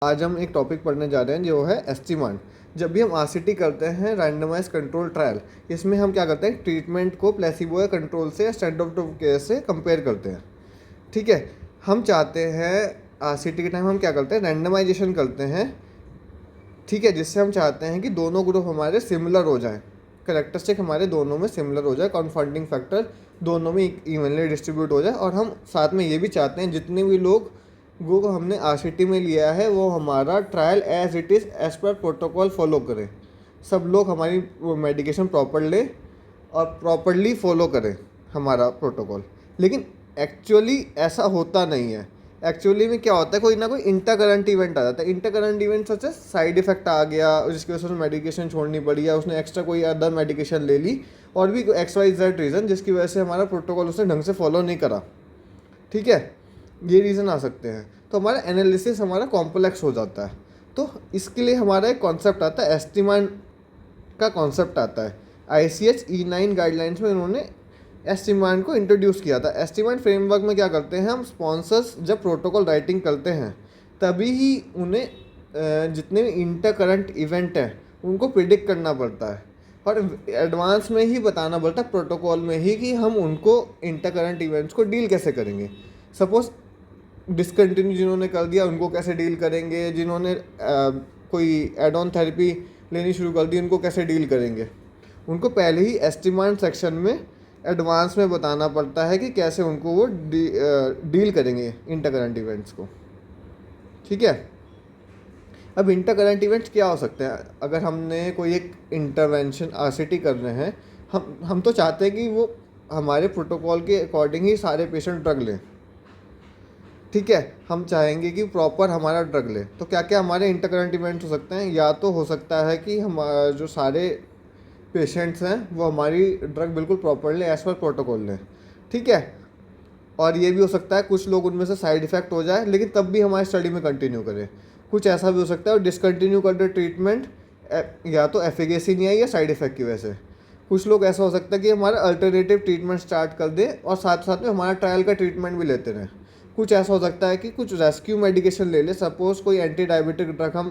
आज हम एक टॉपिक पढ़ने जा रहे हैं जो है एस्टीमांड। जब भी हम आरसीटी करते हैं, रैंडमाइज कंट्रोल ट्रायल, इसमें हम क्या करते हैं, ट्रीटमेंट को प्लेसिबो या कंट्रोल से या स्टैंडर्ड ऑफ केयर से कंपेयर करते हैं। ठीक है, हम चाहते हैं आरसीटी के टाइम हम क्या करते हैं, रैंडमाइजेशन करते हैं। ठीक है, जिससे हम चाहते हैं कि दोनों ग्रुप हमारे सिमिलर हो जाएं, करेक्टरिस्टिक हमारे दोनों में सिमिलर हो जाए, कॉन्फाउंडिंग फैक्टर दोनों में इवनली डिस्ट्रीब्यूट हो जाए। और हम साथ में ये भी चाहते हैं जितने भी लोग वो हमने आरसीटी में लिया है वो हमारा trial as it is as per protocol follow करें। सब लोग हमारी मेडिकेशन प्रॉपर लें और प्रॉपरली फॉलो करें हमारा प्रोटोकॉल। लेकिन एक्चुअली ऐसा होता नहीं है। एक्चुअली में क्या होता है, कोई ना कोई इंटर करंट इवेंट आ जाता है। Intercurrent event such side effect आ गया जिसकी वजह से उसने मेडिकेशन छोड़नी पड़ी, या उसने एक्स्ट्रा कोई अदर मेडिकेशन ले ली, और भी एक्स वाई जेड रीज़न जिसकी वजह से हमारा प्रोटोकॉल उसने ढंग से फॉलो नहीं करा। ठीक है, ये रीज़न आ सकते हैं, तो हमारा एनालिसिस हमारा कॉम्प्लेक्स हो जाता है। तो इसके लिए हमारा एक कॉन्सेप्ट आता है, एस्टीमांड का कॉन्सेप्ट आता है। ICH E9 गाइडलाइंस में इन्होंने एस्टीमांड को इंट्रोड्यूस किया था। एस्टीमांड फ्रेमवर्क में क्या करते हैं, हम स्पॉन्सर्स जब प्रोटोकॉल राइटिंग करते हैं तभी ही उन्हें जितने भी इंटर करंट इवेंट हैं उनको प्रिडिक्ट करना पड़ता है, और एडवांस में ही बताना पड़ता है प्रोटोकॉल में ही कि हम उनको इंटर करंट इवेंट्स को डील कैसे करेंगे। सपोज डिसकंटिन्यू जिन्होंने कर दिया उनको कैसे डील करेंगे, जिन्होंने कोई एड ऑन थेरेपी लेनी शुरू कर दी उनको कैसे डील करेंगे। उनको पहले ही एस्टीमांड सेक्शन में एडवांस में बताना पड़ता है कि कैसे उनको वो डील करेंगे इंटर करंट इवेंट्स को। ठीक है, अब इंटर करंट इवेंट्स क्या हो सकते हैं। अगर हमने कोई एक इंटरवेंशन आरसीटी कर रहे हैं, हम तो चाहते हैं कि वो हमारे प्रोटोकॉल के अकॉर्डिंग ही सारे पेशेंट ड्रग लें। ठीक है, हम चाहेंगे कि प्रॉपर हमारा ड्रग ले। तो क्या क्या हमारे इंटर करंट इवेंट्स हो सकते हैं, या तो हो सकता है कि हम जो सारे पेशेंट्स हैं वो हमारी ड्रग बिल्कुल प्रॉपर लें, एज पर प्रोटोकॉल लें। ठीक है, और ये भी हो सकता है कुछ लोग उनमें से साइड इफ़ेक्ट हो जाए लेकिन तब भी हमारी स्टडी में कंटिन्यू करें। कुछ ऐसा भी हो सकता है और डिसकंटिन्यू कर दे ट्रीटमेंट, या तो एफिकेसी नहीं आई या साइड इफ़ेक्ट की वजह से। कुछ लोग ऐसा हो सकता है कि हमारा अल्टरनेटिव ट्रीटमेंट स्टार्ट कर दे और साथ साथ में हमारा ट्रायल का ट्रीटमेंट भी लेते रहें। कुछ ऐसा हो सकता है कि कुछ रेस्क्यू मेडिकेशन ले ले। सपोज़ कोई एंटी डायबिटिक ड्रग हम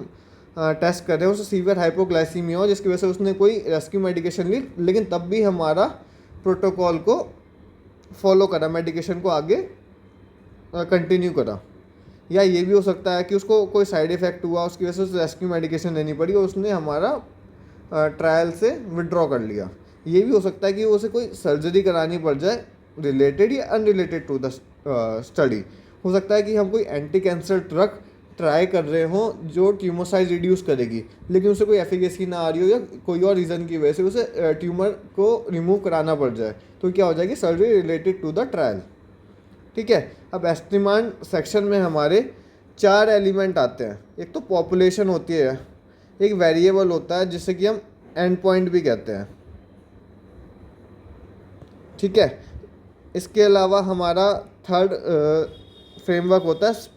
टेस्ट कर रहे हैं, उसे सीवियर हाइपोग्लाइसीमिया हो जिसकी वजह से उसने कोई रेस्क्यू मेडिकेशन ली, लेकिन तब भी हमारा प्रोटोकॉल को फॉलो करा, मेडिकेशन को आगे कंटिन्यू करा। या ये भी हो सकता है कि उसको कोई साइड इफ़ेक्ट हुआ, उसकी वजह से उसे रेस्क्यू मेडिकेशन लेनी पड़ी और उसने हमारा ट्रायल से विड्रॉ कर लिया। ये भी हो सकता है कि उसे कोई सर्जरी करानी पड़ जाए रिलेटेड या अनरिलेटेड टू द स्टडी। हो सकता है कि हम कोई एंटी कैंसर ड्रग ट्राई कर रहे हों जो ट्यूमर साइज रिड्यूस करेगी, लेकिन उसे कोई एफिकेसी ना आ रही हो या कोई और रीज़न की वजह से उसे ट्यूमर को रिमूव कराना पड़ जाए, तो क्या हो जाएगी, surgery related to the trial. ठीक है, अब एस्टीमांड सेक्शन में हमारे 4 एलिमेंट आते हैं। एक तो पॉपुलेशन होती है, एक वेरिएबल होता है जिसे कि हम एंड पॉइंट भी कहते हैं। ठीक है, इसके अलावा हमारा थर्ड फ्रेमवर्क होता है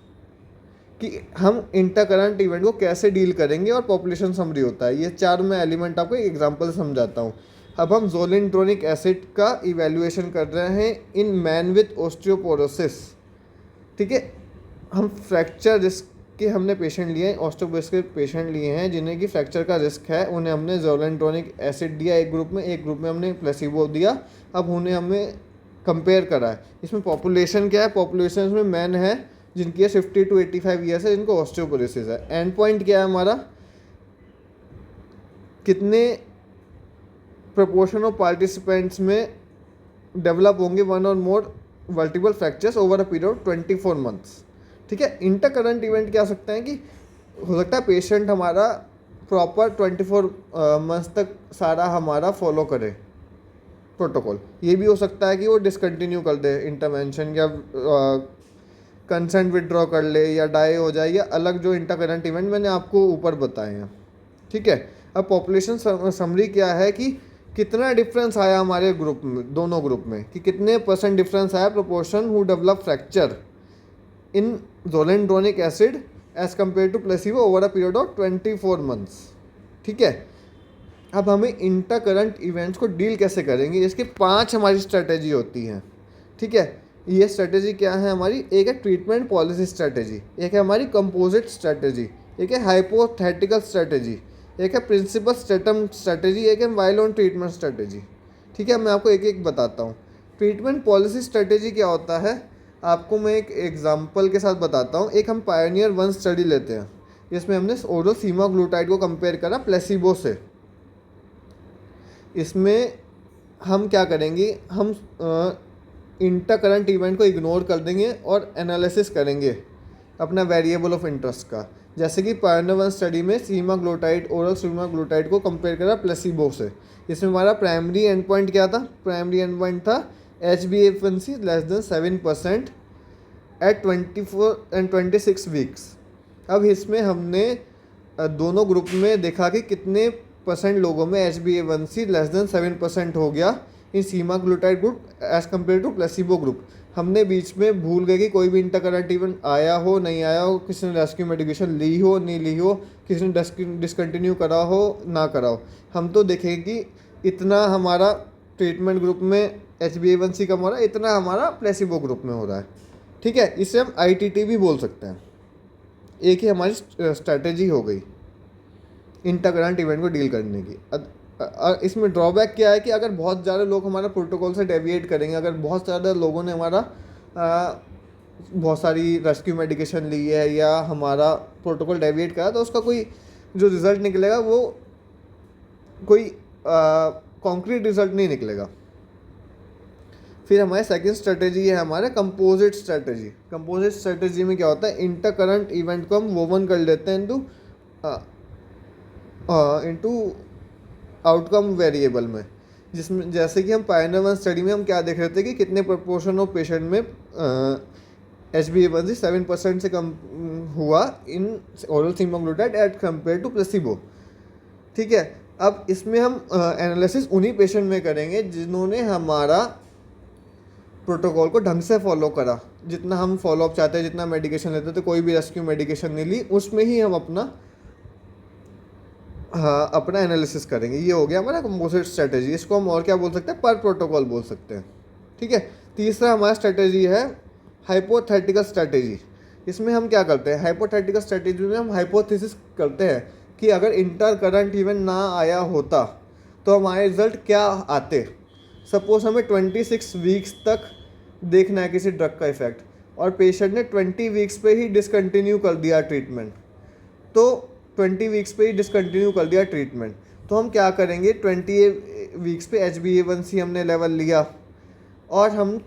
कि हम इंटर करंट इवेंट को कैसे डील करेंगे, और पॉपुलेशन समरी होता है। ये 4 मैं एलिमेंट आपको एक एग्जांपल समझाता हूँ। अब हम जोलिंड्रोनिक एसिड का इवैल्यूएशन कर रहे हैं इन मैन विथ ऑस्टियोपोरोसिस। ठीक है, हम फ्रैक्चर रिस्क के हमने पेशेंट लिए हैं, ऑस्टियोपोरोसिस के पेशेंट लिए हैं जिन्हें कि फ्रैक्चर का रिस्क है, उन्हें हमने जोलिंड्रोनिक एसिड दिया एक ग्रुप में, एक ग्रुप में हमने प्लेसिबो दिया। अब उन्हें हमने कंपेयर करा है। इसमें पॉपुलेशन क्या है, पॉपुलेशन में मैन है जिनकी 50 to 85 ईयर्स है, जिनको ऑस्टियोपोरोसिस है। एंड पॉइंट क्या है हमारा, कितने प्रपोर्शन ऑफ पार्टिसिपेंट्स में डेवलप होंगे 1 और more vertebral fractures over a period of 24 months. ठीक है, इंटर करंट इवेंट क्या हो सकता है कि हो सकता है पेशेंट हमारा प्रॉपर 24 मंथ्स तक सारा हमारा फॉलो करे प्रोटोकॉल। ये भी हो सकता है कि वो डिसकंटिन्यू कर दे इंटरवेंशन, या कंसेंट विड्रॉ कर ले, या डाई हो जाए, या अलग जो इंटर करंट इवेंट मैंने आपको ऊपर बताए हैं। ठीक है, अब पॉपुलेशन समरी क्या है कि कितना डिफरेंस आया हमारे ग्रुप में, दोनों ग्रुप में, कि कितने % डिफरेंस आया proportion who develop fracture in zoledronic acid as compared to placebo over a period of 24 months. ठीक है, अब हमें इंटर करंट इवेंट्स को डील कैसे करेंगे, इसके 5 हमारी स्ट्रेटेजी होती हैं। ठीक है, ये स्ट्रेटेजी क्या है हमारी, एक है ट्रीटमेंट पॉलिसी स्ट्रेटेजी, एक है हमारी कंपोजिट स्ट्रेटेजी, एक है हाइपोथेटिकल स्ट्रेटेजी, एक है प्रिंसिपल स्टेटम स्ट्रेटेजी, एक है वाइल ऑन ट्रीटमेंट स्ट्रेटेजी। ठीक है, मैं आपको एक एक बताता हूँ। ट्रीटमेंट पॉलिसी स्ट्रेटेजी क्या होता है, आपको मैं एक एग्जांपल के साथ बताता हूँ। एक हम पायोनियर 1 स्टडी लेते हैं, इसमें हमने ओरल सीमाग्लूटाइड को कंपेयर करा प्लेसिबो से। इसमें हम क्या करेंगे, हम इंटर करंट इवेंट को इग्नोर कर देंगे और एनालिसिस करेंगे अपना वेरिएबल ऑफ इंटरेस्ट का। जैसे कि पायोनियर 1 स्टडी में सीमाग्लूटाइड, ओरल सीमाग्लूटाइड को कंपेयर करा प्लेसिबो से। इसमें हमारा प्राइमरी एंड पॉइंट क्या था, प्राइमरी एंड पॉइंट था HbA1c less than 7% at 24 and 26 weeks. अब इसमें हमने दोनों ग्रुप में देखा कि कितने परसेंट लोगों में HbA1c लेस देन 7% हो गया in semaglutide group as compared to placebo group. हमने बीच में भूल गए कि कोई भी इंटरकरेंट इवेंट आया हो नहीं आया हो, किसी ने रेस्क्यू मेडिकेशन ली हो नहीं ली हो, किसी ने डिसकंटिन्यू करा हो ना करा हो। हम तो देखेंगे कि इतना हमारा ट्रीटमेंट ग्रुप में HbA1c कम हो रहा है, इतना हमारा प्लेसिबो ग्रुप में हो रहा है। ठीक है, इसे हम ITT भी बोल सकते हैं। एक ही हमारी स्ट्रैटेजी हो गई इंटरकरेंट इवेंट को डील करने की। इसमें ड्रॉबैक क्या है कि अगर बहुत ज़्यादा लोग हमारा प्रोटोकॉल से डेविएट करेंगे, अगर बहुत ज़्यादा लोगों ने हमारा बहुत सारी रेस्क्यू मेडिकेशन ली है या हमारा प्रोटोकॉल डेविएट करा, तो उसका कोई जो रिज़ल्ट निकलेगा वो कोई कॉन्क्रीट रिज़ल्ट नहीं निकलेगा। फिर हमारे सेकंड स्ट्रेटेजी है हमारा कंपोजिट स्ट्रेटेजी। कंपोजिट स्ट्रेटेजी में क्या होता है, इंटर करंट इवेंट को हम वोवन कर लेते हैं इनटू आउटकम वेरिएबल में। जिसमें जैसे कि हम पायोनियर 1 स्टडी में हम क्या देख रहे थे कि कितने प्रपोर्शन ऑफ पेशेंट में HbA1c 7% से कम हुआ in oral semaglutide as compare to placebo. ठीक है, अब इसमें हम एनालिसिस उन्हीं पेशेंट में करेंगे जिन्होंने हमारा प्रोटोकॉल को ढंग से फॉलो करा। जितना हम फॉलोअप चाहते हैं, जितना मेडिकेशन लेते थे, कोई भी रेस्क्यू मेडिकेशन नहीं ली, उसमें ही हम अपना एनालिसिस करेंगे। ये हो गया हमारा कंपोजिट स्ट्रेटेजी। इसको हम और क्या बोल सकते हैं, पर प्रोटोकॉल बोल सकते हैं। ठीक है, तीसरा हमारा स्ट्रेटेजी है हाइपोथेटिकल स्ट्रेटेजी। इसमें हम क्या करते हैं, हाइपोथेटिकल स्ट्रेटेजी में हम हाइपोथेसिस करते हैं कि अगर इंटर करंट इवेंट ना आया होता तो हमारे रिजल्ट क्या आते। सपोज हमें 26 वीक्स तक देखना है किसी ड्रग का इफेक्ट और पेशेंट ने 20 वीक्स पे ही डिसकंटिन्यू कर दिया ट्रीटमेंट, तो 20 वीक्स पे ही डिसकंटिन्यू कर दिया ट्रीटमेंट, तो हम क्या करेंगे, 20 वीक्स पे HbA1c हमने लेवल लिया और हम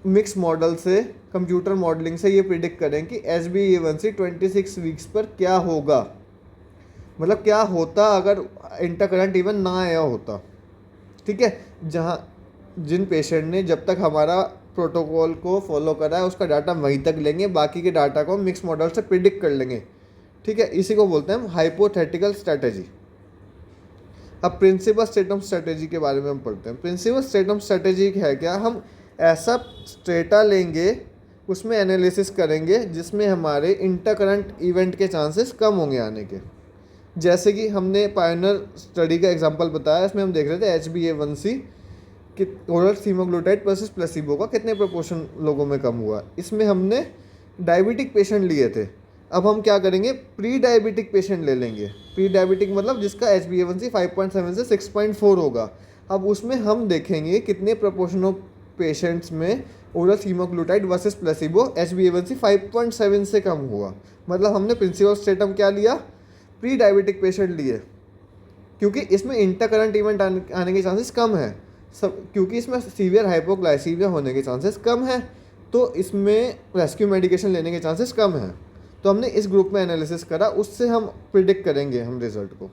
मिक्स मॉडल से, कंप्यूटर मॉडलिंग से ये प्रिडिक्ट करें कि HbA1c 26 वीक्स पर क्या होगा, मतलब क्या होता अगर इंटरकरेंट इवेंट ना आया होता। ठीक है, जिन पेशेंट ने जब तक हमारा प्रोटोकॉल को फॉलो करा है उसका डाटा वहीं तक लेंगे, बाकी के डाटा को मिक्स मॉडल से प्रिडिक्ट कर लेंगे। ठीक है, इसी को बोलते हैं हम हाइपोथेटिकल स्ट्रेटेजी। अब प्रिंसिपल स्टेटम स्ट्रेटेजी के बारे में हम पढ़ते हैं। प्रिंसिपल स्टेटम स्ट्रेटेजी है क्या, हम ऐसा स्टेटा लेंगे, उसमें एनालिसिस करेंगे जिसमें हमारे इंटरकरेंट इवेंट के चांसेस कम होंगे आने के। जैसे कि हमने पायोनियर स्टडी का एग्जांपल बताया, इसमें हम देख रहे थे HbA1c कि ओरल सीमाग्लूटाइड वर्सेस प्लेसिबो का कितने प्रोपोर्शन लोगों में कम हुआ। इसमें हमने डायबिटिक पेशेंट लिए थे। अब हम क्या करेंगे, प्री डायबिटिक पेशेंट ले लेंगे। प्री डायबिटिक मतलब जिसका HbA1c 5.7 से 6.4 होगा। अब उसमें हम देखेंगे कितने प्रोपोर्शन ऑफ पेशेंट्स में ओरल सीमाग्लूटाइड वर्सेस प्लेसिबो HbA1c 5.7 से कम हुआ। मतलब हमने प्रिंसिपल स्टेटम क्या लिया, प्री डायबिटिक पेशेंट लिए, क्योंकि इसमें इंटरकरेंट इवेंट आने के चांसेस कम है क्योंकि इसमें सीवियर हाइपोग्लाइसीमिया होने के चांसेस कम है, तो इसमें रेस्क्यू मेडिकेशन लेने के चांसेस कम हैं। तो हमने इस ग्रुप में एनालिसिस करा, उससे हम प्रिडिक्ट करेंगे हम रिजल्ट को।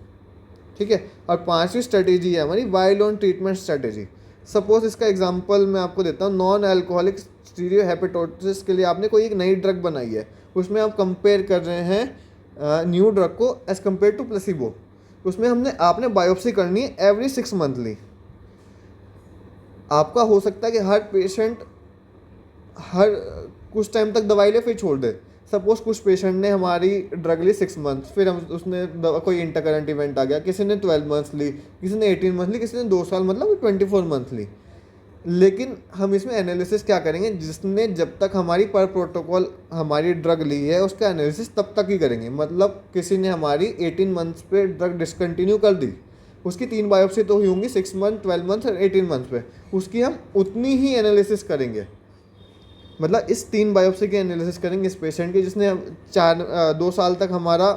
ठीक है, और पांचवी स्ट्रेटेजी है हमारी while on treatment strategy. Suppose इसका एग्जांपल मैं आपको देता हूँ, नॉन अल्कोहलिक स्टीरियोहेपेटाइटिस के लिए आपने कोई एक नई ड्रग बनाई है, उसमें आप कंपेयर कर रहे हैं न्यू ड्रग को एज कम्पेयर टू प्लेसिबो। उसमें आपने बायोप्सी करनी है एवरी 6 मंथली। आपका हो सकता है कि हर पेशेंट हर कुछ टाइम तक दवाई ले फिर छोड़ दे। सपोज कुछ पेशेंट ने हमारी ड्रग ली 6 मंथ्स, फिर हम उसने कोई इंटरकरेंट इवेंट आ गया, किसी ने 12 मंथ्स ली, किसी ने 18 मंथ ली, किसी ने 2 साल मतलब 24 मंथ ली। लेकिन हम इसमें एनालिसिस क्या करेंगे, जिसने जब तक हमारी पर प्रोटोकॉल हमारी ड्रग ली है उसका एनालिसिस तब तक ही करेंगे। मतलब किसी ने हमारी 18 मंथ्स पे ड्रग डिसकंटिन्यू कर दी, उसकी 3 बायोप्सी तो हुई होंगी, 6 मंथ, 12 मंथ और 18 मंथ पे, उसकी हम उतनी ही एनालिसिस करेंगे। मतलब इस 3 बायोप्सी की एनालिसिस करेंगे इस पेशेंट की जिसने 2 साल तक हमारा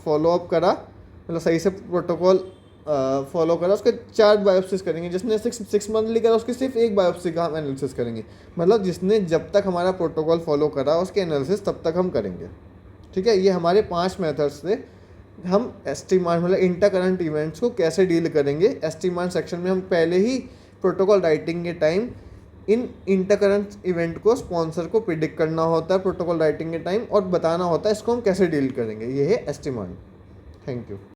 फॉलोअप करा, मतलब सही से प्रोटोकॉल फॉलो करा, उसके 4 बायोप्सीज करेंगे। जिसने 6 मंथली करा उसकी सिर्फ 1 बायोप्सी का हम एनालिसिस करेंगे। मतलब जिसने जब तक हमारा प्रोटोकॉल फॉलो करा उसके एनालिसिस तब तक हम करेंगे। ठीक है, ये हमारे 5 मेथड्स से हम एस्टीमार्ट मतलब इंटर करंट इवेंट्स को कैसे डील करेंगे। एस्टीमार्ट सेक्शन में हम पहले ही प्रोटोकॉल राइटिंग के time in inter current event को स्पॉन्सर को प्रिडिक्ट करना होता है प्रोटोकॉल राइटिंग के टाइम, और बताना होता है इसको हम कैसे डील करेंगे। ये है एस्टीमार्ट। Thank you.